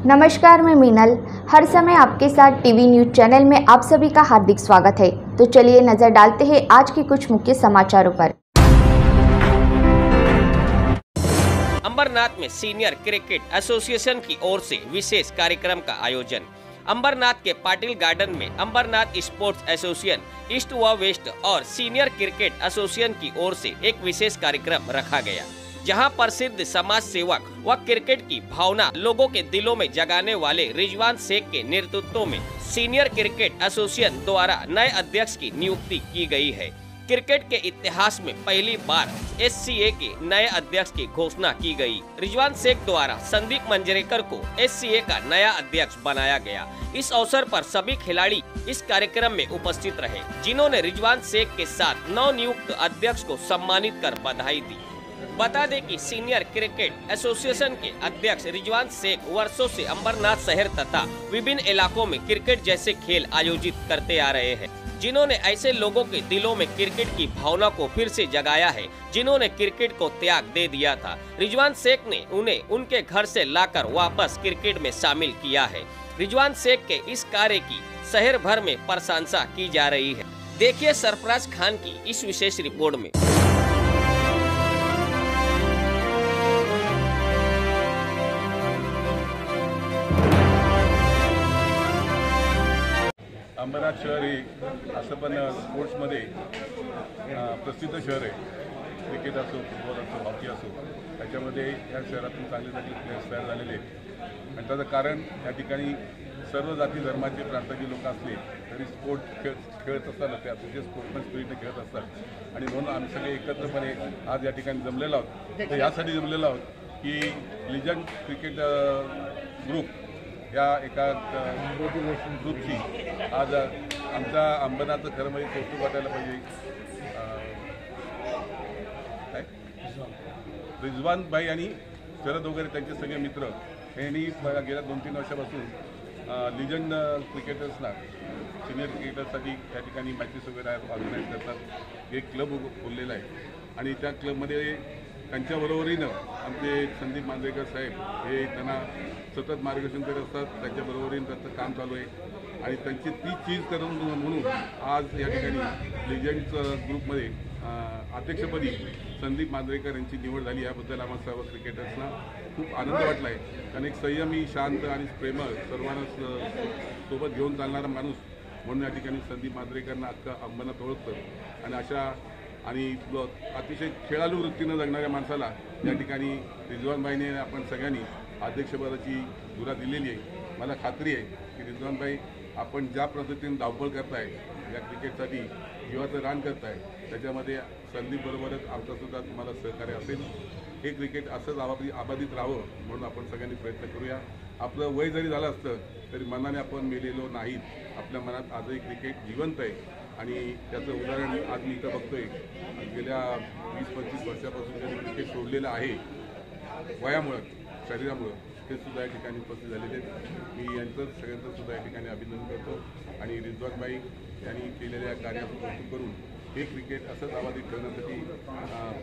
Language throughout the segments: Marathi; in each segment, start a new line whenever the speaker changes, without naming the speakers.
नमस्कार, मैं मीनल। हर समय आपके साथ टीवी न्यूज़ चैनल में आप सभी का हार्दिक स्वागत है। तो चलिए नजर डालते हैं आज के कुछ मुख्य समाचारों पर।
अंबरनाथ में सीनियर क्रिकेट एसोसिएशन की ओर से विशेष कार्यक्रम का आयोजन। अंबरनाथ के पाटिल गार्डन में अंबरनाथ स्पोर्ट्स एसोसिएशन, ईस्ट व वेस्ट और सीनियर क्रिकेट एसोसिएशन की ओर से एक विशेष कार्यक्रम रखा गया, जहां प्रसिद्ध समाज सेवक व क्रिकेट की भावना लोगों के दिलों में जगाने वाले रिजवान शेख के नेतृत्व में सीनियर क्रिकेट एसोसिएशन द्वारा नए अध्यक्ष की नियुक्ति की गई है। क्रिकेट के इतिहास में पहली बार एससीए के नए अध्यक्ष की घोषणा की गई। रिजवान शेख द्वारा संदीप मंजरेकर को एससीए का नया अध्यक्ष बनाया गया। इस अवसर पर सभी खिलाड़ी इस कार्यक्रम में उपस्थित रहे, जिन्होंने रिजवान शेख के साथ नवनियुक्त अध्यक्ष को सम्मानित कर बधाई दी। बता दें कि सीनियर क्रिकेट एसोसिएशन के अध्यक्ष रिजवान शेख वर्षों से अंबरनाथ शहर तथा विभिन्न इलाकों में क्रिकेट जैसे खेल आयोजित करते आ रहे हैं, जिन्होंने ऐसे लोगों के दिलों में क्रिकेट की भावना को फिर से जगाया है, जिन्होंने क्रिकेट को त्याग दे दिया था। रिजवान शेख ने उन्हें उनके घर से लाकर वापस क्रिकेट में शामिल किया है। रिजवान शेख के इस कार्य की शहर भर में प्रशंसा की जा रही है। देखिए सरफराज खान की इस विशेष रिपोर्ट में।
अंबरनाथ शहर हे असं पण स्पोर्ट्समध्ये प्रसिद्ध शहर आहे। क्रिकेट असो, फुटबॉल असो, हॉकी असो, त्याच्यामध्ये या शहरातून चांगले चांगले प्लेयर्स तयार झालेले आहेत। आणि त्याचं कारण या ठिकाणी सर्व जाती धर्माचे प्रांताचे लोक असले तरी स्पोर्ट खेळत असताना ते अतिशय स्पोर्ट्समॅन स्पिरिटने खेळत असतात। आणि म्हणून आम्ही सगळे एकत्रपणे आज या ठिकाणी जमलेलो आहोत। तर यासाठी जमलेलो आहोत की लिजंड क्रिकेट ग्रुप या एका ग्रुपची आज आमच्या अंबरनाथचं खरं म्हणजे कौतुक वाटायला पाहिजे। रिजवान भाई आणि शरद वगैरे त्यांचे सगळे मित्र यांनी गेल्या 2-3 वर्षापासून लिजंड क्रिकेटर्सना सिनियर क्रिकेटर्ससाठी त्या ठिकाणी मॅचेस वगैरे ऑर्गनाईज करतात। एक क्लब खोललेला आहे आणि त्या क्लबमध्ये त्यांच्याबरोबरीनं आमचे संदीप मांजरेकर साहेब हे त्यांना सतत मार्गदर्शन करत असतात। त्यांच्याबरोबरीनं त्यांचं काम चालू आहे आणि त्यांची ती चीज करून म्हणून आज या ठिकाणी लिजंड्स ग्रुपमध्ये अध्यक्षपदी संदीप मांजरेकर यांची निवड झाली। याबद्दल आम्हाला सर्व क्रिकेटर्सना खूप आनंद वाटला आहे, कारण एक संयमी, शांत आणि प्रेमळ सर्वांना सोबत घेऊन चालणारा माणूस म्हणून या ठिकाणी संदीप मांजरेकरांना अख्खा अंबरनाथ ओळखतं। आणि अशा आणि अतिशय खेळाडू वृत्तीनं जगणाऱ्या माणसाला या ठिकाणी रिजवानभाईने आपण सगळ्यांनी अध्यक्षपदाची धुरा दिलेली आहे। मला खात्री आहे की रिजवानभाई आपण ज्या पद्धतीने धावपळ करताय, या क्रिकेटसाठी जीवाचं रान करताय, त्याच्यामध्ये संदीपबरोबरच आमचासुद्धा तुम्हाला सहकार्य असेल। हे क्रिकेट असंच आबादित राहावं म्हणून आपण सगळ्यांनी प्रयत्न करूया। आपलं वय जरी झालं असतं तरी मनाने आपण मेलेलो नाहीत। आपल्या मनात आजही क्रिकेट जिवंत आहे आणि त्याचं उदाहरण आज मी इथं बघतोय। गेल्या 20-25 वर्षापासून ज्यांनी क्रिकेट सोडलेलं आहे वयामुळं, शरीरामुळं, ते सुद्धा या ठिकाणी उपस्थित झालेले आहेत। मी यांचं सगळ्यांचं सुद्धा या ठिकाणी अभिनंदन करतो आणि रिजवानभाई यांनी केलेल्या कार्याचं कौतुक करून हे क्रिकेट असंच आबादित करण्यासाठी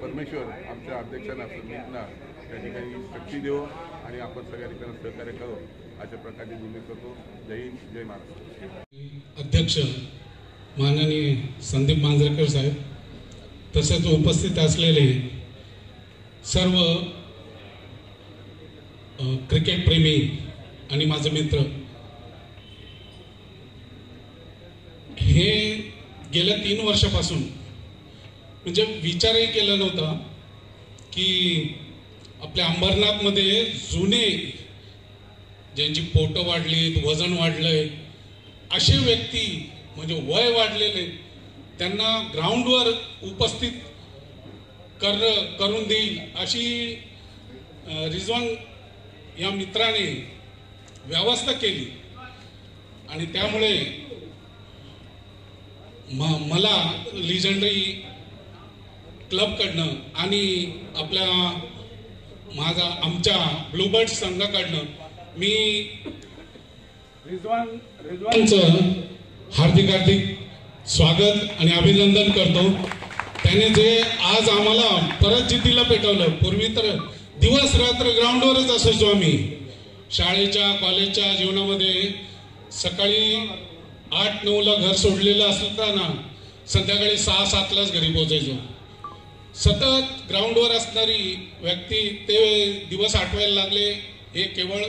परमेश्वर आमच्या अध्यक्षांना, संदीपना या ठिकाणी शक्ती देव आणि आपण सगळ्यांनी त्यांना सहकार्य करू अशा प्रकारची विनंती करतो। जय हिंद, जय महाराष्ट्र।
अध्यक्ष माननीय संदीप मांजरेकर साहेब, तसेच उपस्थित असलेले सर्व क्रिकेट प्रेमी आणि माझे मित्र, हे गेल्या 3 वर्षापासून म्हणजे विचारही केला नव्हता की आपल्या अंबरनाथमध्ये जुने ज्यांची पोटं वाढलीत, वजन वाढलंय, असे व्यक्ती म्हणजे वय वाढलेले त्यांना ग्राउंडवर उपस्थित करून देईल अशी रिजवान या मित्राने व्यवस्था केली। आणि त्यामुळे मला लिजंडरी क्लबकडनं आणि आमच्या ब्लूबर्ड संघाकडनं मी रिजवानचं हार्दिक स्वागत आणि अभिनंदन करतो। त्याने जे आज आम्हाला परत जिद्दीला पेटवलं, पूर्वी तर दिवस रात्र ग्राउंडवरच असायचो आम्ही, शाळेच्या कॉलेजच्या जीवनामध्ये सकाळी 8-9ला घर सोडलेलं असताना संध्याकाळी 6-7लाच घरी पोहोचायचो. सतत ग्राउंडवर असणारी व्यक्ती ते दिवस आठवायला लागले हे केवळ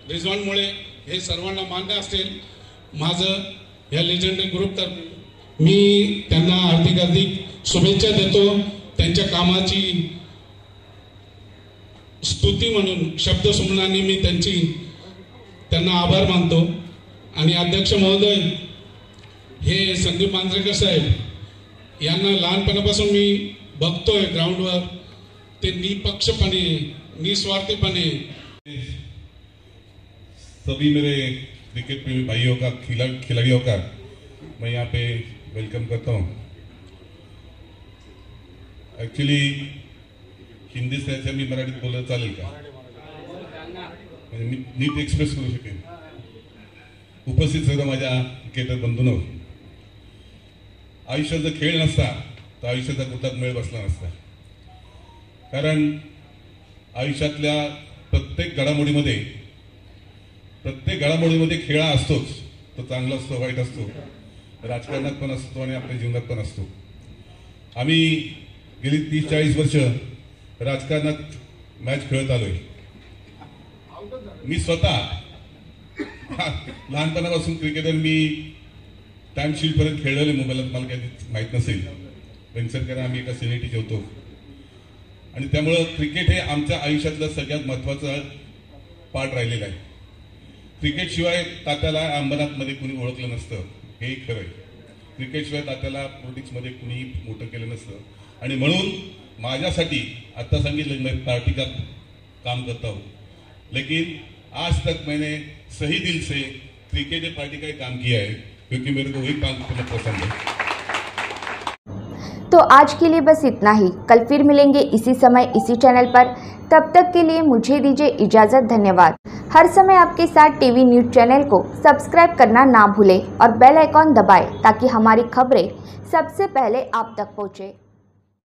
रिजवानमुळे, हे सर्वांना मान्य असेल. माझं या लेजंडरी ग्रुपतर्फे मी त्यांना हार्दिक शुभेच्छा देतो. त्यांच्या कामाची स्तुती म्हणून शब्दसुमनांनी मी त्यांना आभार मानतो. आणि अध्यक्ष महोदय, हे संदीप मांजरेकर साहेब यांना लहानपणापासून मी बघतोय ग्राउंडवर, ते निपक्षपणे निस्वार्थीपणे.
सभी मेरे क्रिकेट प्रेमी भाइयों का खिलाड़ियों का मैं यहाँ पे वेलकम करता हूँ. एक्चुअली हिंदी से अच्छा मी मराठीत बोललं चालेल का? म्हणजे नीट एक्सप्रेस करू शकेन. उपस्थित सर्व माझ्या क्रिकेटर बंधूंनो, आयुष्याचा खेळ नसता तर आयुष्याचा कुठलाच मेळ बसला नसता. कारण आयुष्यातल्या प्रत्येक घडामोडीमध्ये खेळ असतोच. तो चांगला असतो, वाईट असतो, राजकारणात पण असतो आणि आपल्या जीवनात पण असतो. आम्ही गेली 30-40 वर्ष राजकारणात मॅच खेळत आलोय. मी स्वतः लहानपणापासून क्रिकेटर मी टाइम शील्ड पर्यंत खेळलेले. मोबाईलात मला काही माहीत नसेल. वेंचरकर आम्ही एका सिनेटी जेवतो आणि त्यामुळं क्रिकेट हे आमच्या आयुष्यातलं सगळ्यात महत्त्वाचा पार्ट राहिलेला आहे. क्रिकेट शिवाय तात्याला अंबरनाथमध्ये कुणी ओळखलं नसतं, हेही खरं आहे. क्रिकेट शिवाय तात्याला पॉलिटिक्समध्ये कुणी मोठं केलं नसतं. आणि म्हणून माझ्यासाठी आता सांगितलं मैं पार्टी का काम करता हूँ, लेकिन आज तक मैंने सही दिल से क्रिकेट पार्टी का ही काम किया है, क्योंकि मेरे को वही काम करना पसंद है.
तो आज के लिए बस इतना ही. कल फिर मिलेंगे इसी समय इसी चैनल पर. तब तक के लिए मुझे दीजिए इजाज़त. धन्यवाद. हर समय आपके साथ टीवी न्यूज़ चैनल को सब्सक्राइब करना ना भूलें और बेल आइकॉन दबाएं ताकि हमारी खबरें सबसे पहले आप तक पहुँचे.